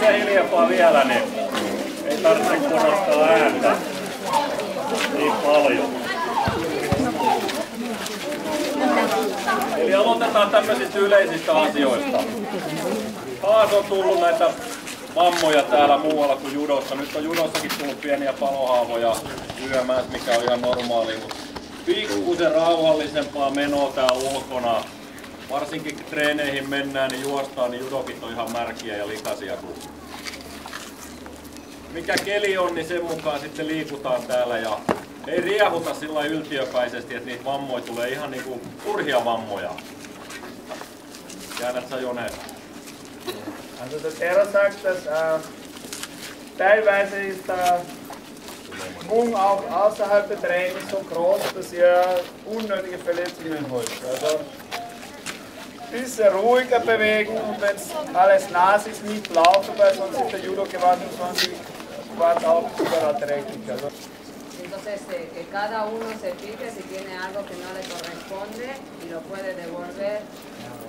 pikkusen hiljempaa vielä, niin ei tarvitse korottaa ääntä niin paljon. Eli aloitetaan tämmöisistä yleisistä asioista. Taas on tullut näitä vammoja täällä muualla kuin judossa. Nyt on judossakin tullut pieniä palohaavoja lyömään, mikä on ihan normaali. Pikkusen rauhallisempaa menoa täällä ulkona. Varsinkin kun treeneihin mennään, niin juostaan, niin judokit on ihan märkiä ja likaisia. Mikä keli on, niin sen mukaan sitten liikutaan täällä ja ei riehuta sillä yltiöpäisesti, että niitä vammoja tulee ihan niinku turhia vammoja. Käännät sä Jone? Also der Terra sagt, dass teilweise ist der Schwung auch außerhalb der Trainings so groß, dass ihr unnötige Verletzungen holt. Also ein bisschen ruhiger bewegen und wenn alles nass ist, nicht laufen, weil sonst ist der Judo-Gewand und sonst auch überträglich. Also entonces, que cada uno se fije si tiene algo que no le corresponde y lo puede devolver,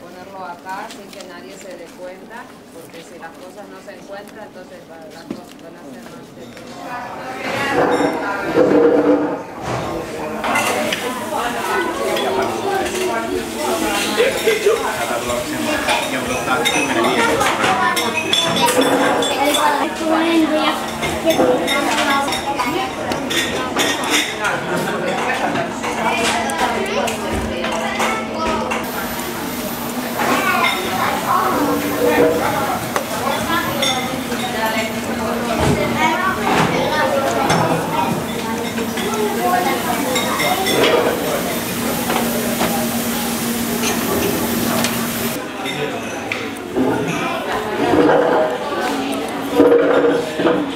ponerlo acá sin que nadie se dé cuenta, porque si las cosas no se encuentran, entonces las cosas van a ser más Thank you.